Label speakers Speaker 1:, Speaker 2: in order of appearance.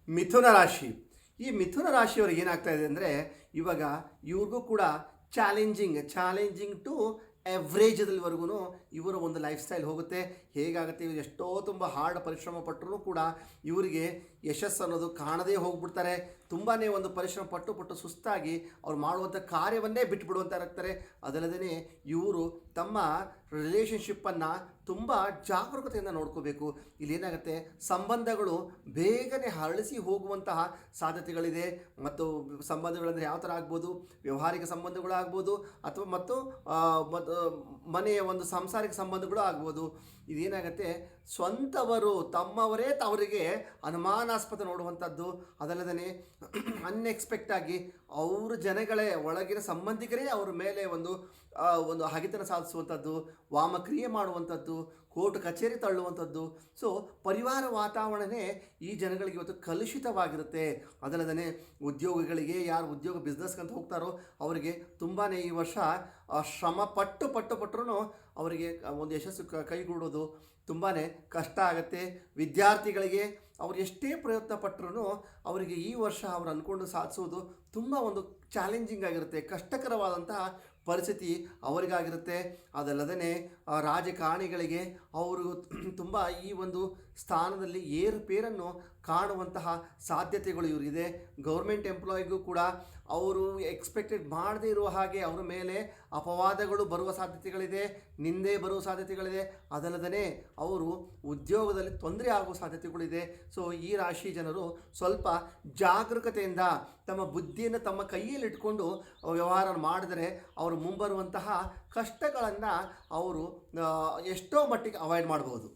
Speaker 1: ಮಿಥುನ ರಾಶಿ. ಈ ಮಿಥುನ ರಾಶಿಯವ್ರಿಗೆ ಏನಾಗ್ತಾ ಇದೆ ಅಂದರೆ, ಇವಾಗ ಇವ್ರಿಗೂ ಕೂಡ ಚಾಲೆಂಜಿಂಗ್ ಟು ಎವ್ರೇಜದಲ್ಲಿವರೆಗೂ ಇವರ ಒಂದು ಲೈಫ್ ಸ್ಟೈಲ್ ಹೋಗುತ್ತೆ. ಹೇಗಾಗುತ್ತೆ, ಇವರು ಎಷ್ಟೋ ತುಂಬ ಹಾರ್ಡ್ ಪರಿಶ್ರಮ ಪಟ್ಟರೂ ಕೂಡ ಇವರಿಗೆ ಯಶಸ್ಸು ಅನ್ನೋದು ಕಾಣದೇ ಹೋಗ್ಬಿಡ್ತಾರೆ. ತುಂಬಾ ಒಂದು ಪರಿಶ್ರಮ ಪಟ್ಟು ಸುಸ್ತಾಗಿ ಅವ್ರು ಮಾಡುವಂಥ ಕಾರ್ಯವನ್ನೇ ಬಿಟ್ಟುಬಿಡುವಂಥ ಇರ್ತಾರೆ. ಅದಲ್ಲದೇ ಇವರು ತಮ್ಮ ರಿಲೇಷನ್ಶಿಪ್ಪನ್ನು ತುಂಬ ಜಾಗರೂಕತೆಯಿಂದ ನೋಡ್ಕೋಬೇಕು. ಇಲ್ಲೇನಾಗುತ್ತೆ, ಸಂಬಂಧಗಳು ಬೇಗನೆ ಹರಳಿಸಿ ಹೋಗುವಂತಹ ಸಾಧ್ಯತೆಗಳಿದೆ. ಮತ್ತು ಸಂಬಂಧಗಳಂದರೆ ಯಾವ ಥರ ಆಗ್ಬೋದು, ವ್ಯವಹಾರಿಕ ಸಂಬಂಧಗಳು ಆಗ್ಬೋದು, ಅಥವಾ ಮತ್ತು ಮನೆಯ ಒಂದು ಸಾಂಸಾರಿಕ ಸಂಬಂಧಗಳು ಆಗ್ಬೋದು. ಇದೇನಾಗುತ್ತೆ, ಸ್ವಂತವರು ತಮ್ಮವರೇ ಅವರಿಗೆ ಅನುಮಾನಾಸ್ಪದ ನೋಡುವಂಥದ್ದು. ಅದಲ್ಲದೇ ಅನ್ಎಕ್ಸ್ಪೆಕ್ಟಾಗಿ ಅವ್ರ ಜನಗಳೇ, ಒಳಗಿನ ಸಂಬಂಧಿಕರೇ ಅವ್ರ ಮೇಲೆ ಒಂದು ಹಗೆತನ ಸಾಧಿಸುವಂಥದ್ದು, ವಾಮಕ್ರಿಯೆ ಮಾಡುವಂಥದ್ದು, ಕೋರ್ಟ್ ಕಚೇರಿ ತಳ್ಳುವಂಥದ್ದು. ಸೊ ಪರಿವಾರ ವಾತಾವರಣವೇ ಈ ಜನಗಳಿಗೆ ಇವತ್ತು ಕಲುಷಿತವಾಗಿರುತ್ತೆ. ಅದಲ್ಲದೇ ಉದ್ಯೋಗಿಗಳಿಗೆ, ಯಾರು ಉದ್ಯೋಗ ಬಿಸ್ನೆಸ್ಗಂತ ಹೋಗ್ತಾರೋ ಅವರಿಗೆ ತುಂಬಾ ಈ ವರ್ಷ ಶ್ರಮ ಪಟ್ಟರೂ ಅವರಿಗೆ ಒಂದು ಯಶಸ್ಸು ಕೈಗೂಡೋದು ತುಂಬಾ ಕಷ್ಟ ಆಗುತ್ತೆ. ವಿದ್ಯಾರ್ಥಿಗಳಿಗೆ ಅವ್ರು ಎಷ್ಟೇ ಪ್ರಯತ್ನ ಪಟ್ಟರೂ ಅವರಿಗೆ ಈ ವರ್ಷ ಅವ್ರು ಅಂದ್ಕೊಂಡು ಸಾಧಿಸೋದು ತುಂಬ ಒಂದು ಚಾಲೆಂಜಿಂಗ್ ಆಗಿರುತ್ತೆ, ಕಷ್ಟಕರವಾದಂತಹ ಪರಿಸ್ಥಿತಿ ಅವರಿಗಾಗಿರುತ್ತೆ. ಅದಲ್ಲದೇ ರಾಜಕಾರಣಿಗಳಿಗೆ ಅವರು ತುಂಬ ಈ ಒಂದು ಸ್ಥಾನದಲ್ಲಿ ಏರುಪೇರನ್ನು ಕಾಣುವಂತಹ ಸಾಧ್ಯತೆಗಳು ಇವರಿಗಿದೆ. ಗೌರ್ಮೆಂಟ್ ಎಂಪ್ಲಾಯಿಗೂ ಕೂಡ ಅವರು ಎಕ್ಸ್ಪೆಕ್ಟೆಡ್ ಮಾಡದೇ ಇರುವ ಹಾಗೆ ಅವರ ಮೇಲೆ ಅಪವಾದಗಳು ಬರುವ ಸಾಧ್ಯತೆಗಳಿದೆ, ನಿಂದೆ ಬರುವ ಸಾಧ್ಯತೆಗಳಿದೆ. ಅದಲ್ಲದೇ ಅವರು ಉದ್ಯೋಗದಲ್ಲಿ ತೊಂದರೆ ಆಗುವ ಸಾಧ್ಯತೆಗಳಿದೆ. ಸೊ ಈ ರಾಶಿ ಜನರು ಸ್ವಲ್ಪ ಜಾಗರೂಕತೆಯಿಂದ ತಮ್ಮ ಬುದ್ಧಿಯನ್ನು ತಮ್ಮ ಕೈಯಲ್ಲಿ ಇಟ್ಕೊಂಡು ವ್ಯವಹಾರ ಮಾಡಿದರೆ ಅವರು ಮುಂಬರುವಂತಹ ಕಷ್ಟಗಳನ್ನು ಅವರು ಎಷ್ಟೋ ಮಟ್ಟಿಗೆ ಅವಾಯ್ಡ್ ಮಾಡ್ಬೋದು.